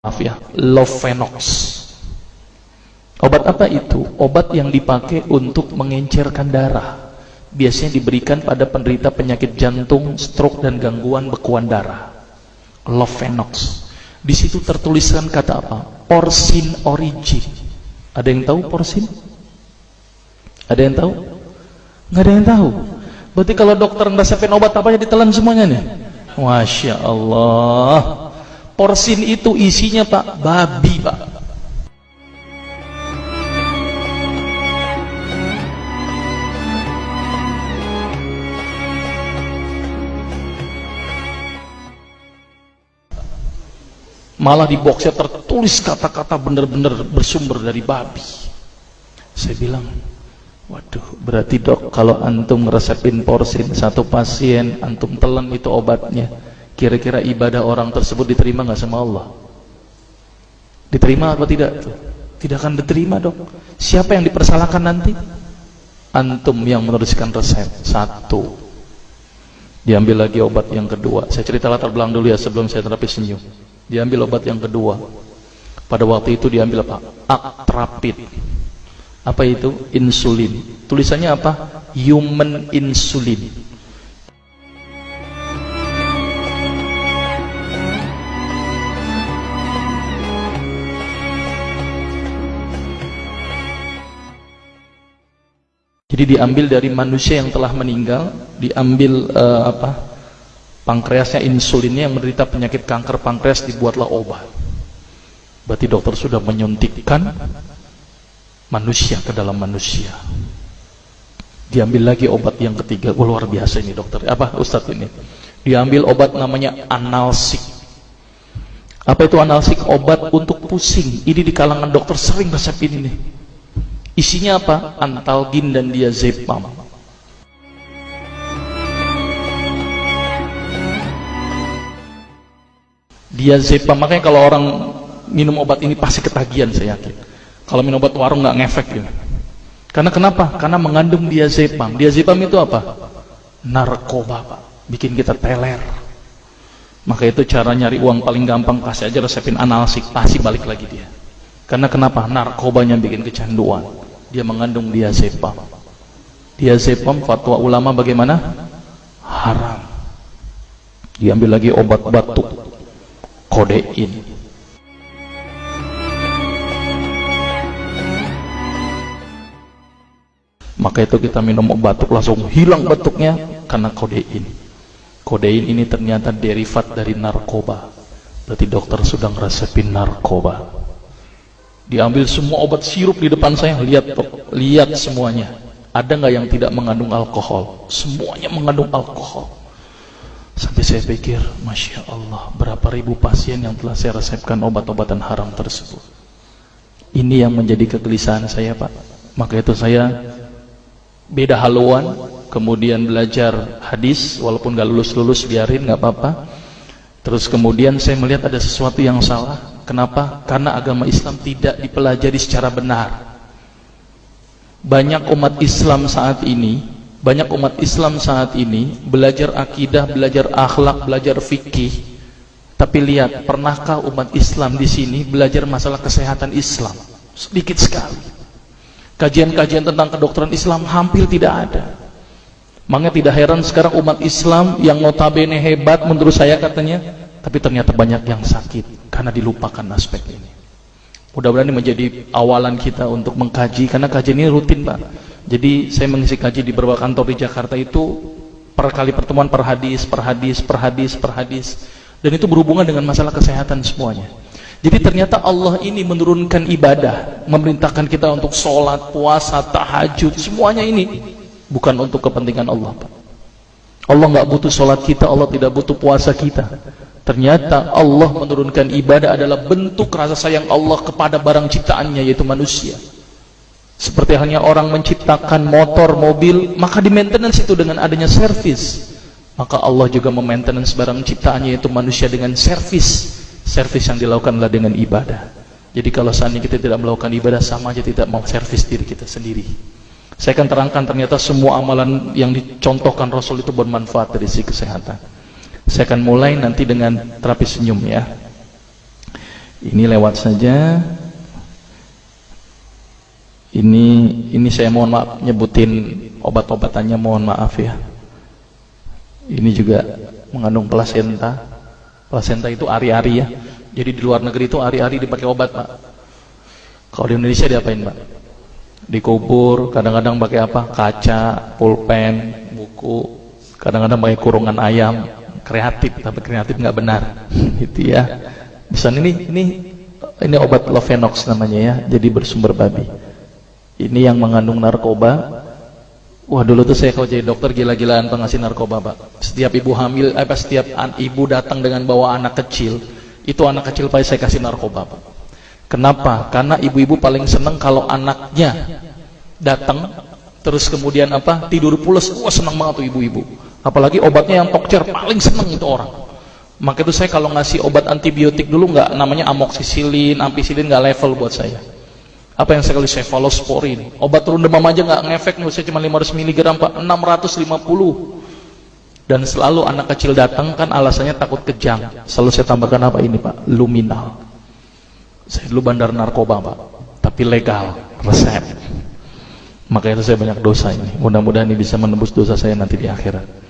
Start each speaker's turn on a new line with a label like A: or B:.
A: maaf ya, Lovenox. Obat apa itu? Obat yang dipakai untuk mengencerkan darah. Biasanya diberikan pada penderita penyakit jantung, stroke, dan gangguan bekuan darah. Lovenox. Di situ tertuliskan kata apa? Porsin origin. Ada yang tahu porsin? Ada yang tahu? Nggak ada yang tahu. Berarti kalau dokter ngeresepin obat apa aja ditelan semuanya nih? Masya Allah. Porsin itu isinya Pak, babi Pak. Malah di boxnya tertulis kata-kata benar-benar bersumber dari babi. Saya bilang, waduh, berarti dok kalau antum ngeresepin porsin satu pasien, antum telan itu obatnya, kira-kira ibadah orang tersebut diterima nggak sama Allah? Diterima atau tidak? Tidak akan diterima dok. Siapa yang dipersalahkan nanti? Antum yang menuliskan resep. Satu, diambil lagi obat yang kedua. Saya cerita latar belakang dulu ya sebelum saya terapi senyum. Diambil obat yang kedua. Pada waktu itu diambil apa? Atrapid. Apa itu? Insulin. Tulisannya apa? Human insulin. Jadi diambil dari manusia yang telah meninggal, diambil pankreasnya, insulinnya, yang menderita penyakit kanker pankreas, dibuatlah obat. Berarti dokter sudah menyuntikkan manusia ke dalam manusia. Diambil lagi obat yang ketiga. Oh, luar biasa ini dokter. Apa Ustadz ini? Diambil obat namanya analsik. Apa itu analsik? Obat untuk pusing. Ini di kalangan dokter sering resep ini nih. Isinya apa? Antalgin dan diazepam. Diazepam, makanya kalau orang minum obat ini pasti ketagihan, saya yakin. Kalau minum obat warung nggak ngefek gitu. Karena kenapa? Karena mengandung diazepam. Diazepam itu apa? Narkoba Pak. Bikin kita teler. Maka itu cara nyari uang paling gampang, kasih aja resepin analsik, pasti balik lagi dia. Karena kenapa? Narkobanya bikin kecanduan. Dia mengandung diazepam. Diazepam fatwa ulama bagaimana? Haram. Diambil lagi obat batuk, kodein. Maka itu kita minum obat batuk langsung hilang batuknya karena kodein. Kodein ini ternyata derivat dari narkoba. Berarti dokter sudah ngeresepin narkoba. Diambil semua obat sirup di depan saya, lihat semuanya. Ada nggak yang tidak mengandung alkohol? Semuanya mengandung alkohol. Sampai saya pikir, Masya Allah, berapa ribu pasien yang telah saya resepkan obat-obatan haram tersebut. Ini yang menjadi kegelisahan saya Pak. Maka itu saya beda haluan, kemudian belajar hadis, walaupun gak lulus-lulus biarin, gak apa-apa. Terus kemudian saya melihat ada sesuatu yang salah. Kenapa? Karena agama Islam tidak dipelajari secara benar. Banyak umat Islam saat ini belajar akidah, belajar akhlak, belajar fikih. Tapi lihat, pernahkah umat Islam di sini belajar masalah kesehatan Islam? Sedikit sekali. Kajian-kajian tentang kedokteran Islam hampir tidak ada. Makanya tidak heran sekarang umat Islam yang notabene hebat menurut saya katanya, tapi ternyata banyak yang sakit karena dilupakan aspek ini. Mudah-mudahan ini menjadi awalan kita untuk mengkaji, karena kajian ini rutin Pak. Jadi saya mengisi kaji di beberapa kantor di Jakarta itu per kali pertemuan, per hadis. Dan itu berhubungan dengan masalah kesehatan semuanya. Jadi ternyata Allah ini menurunkan ibadah, memerintahkan kita untuk sholat, puasa, tahajud, semuanya ini bukan untuk kepentingan Allah Pak. Allah nggak butuh sholat kita, Allah tidak butuh puasa kita. Ternyata Allah menurunkan ibadah adalah bentuk rasa sayang Allah kepada barang ciptaannya, yaitu manusia. Seperti halnya orang menciptakan motor, mobil, maka di maintenance itu dengan adanya servis. Maka Allah juga memaintenance barang ciptaannya, yaitu manusia, dengan servis. Servis yang dilakukan adalah dengan ibadah. Jadi kalau seandainya kita tidak melakukan ibadah, sama aja tidak mau servis diri kita sendiri. Saya akan terangkan ternyata semua amalan yang dicontohkan Rasul itu bermanfaat dari sisi kesehatan. Saya akan mulai nanti dengan terapi senyum ya. Ini lewat saja. Ini saya mohon maaf nyebutin obat-obatannya, mohon maaf ya. Ini juga mengandung plasenta. Plasenta itu ari-ari ya. Jadi di luar negeri itu ari-ari dipakai obat, Pak. Kalau di Indonesia diapain, Pak? Dikubur, kadang-kadang pakai apa? Kaca, pulpen, buku, kadang-kadang pakai kurungan ayam. Kreatif, tapi kreatif nggak benar. Gitu ya. Di sana ini obat Lovenox namanya ya. Jadi bersumber babi. Ini yang mengandung narkoba. Wah, dulu tuh saya kalau jadi dokter gila-gilaan pengasih narkoba, Pak. Setiap ibu hamil, setiap ibu datang dengan bawa anak kecil, itu anak kecil pasti saya kasih narkoba, Pak. Kenapa? Karena ibu-ibu paling seneng kalau anaknya datang, terus kemudian tidur pules. Wah, seneng banget tuh ibu-ibu. Apalagi obatnya yang tokcer, paling seneng itu orang. Maka itu saya kalau ngasih obat antibiotik dulu nggak, namanya amoxicillin, ampicillin nggak level buat saya. Apa yang sekali cefalosporin, obat turun demam aja nggak ngefek, nih saya cuma 500 mg, Pak, 650. Dan selalu anak kecil datang kan alasannya takut kejang, selalu saya tambahkan apa ini, Pak? Luminal. Saya dulu bandar narkoba, Pak, tapi legal, resep. Makanya itu saya banyak dosa ini. Mudah-mudahan ini bisa menembus dosa saya nanti di akhirat.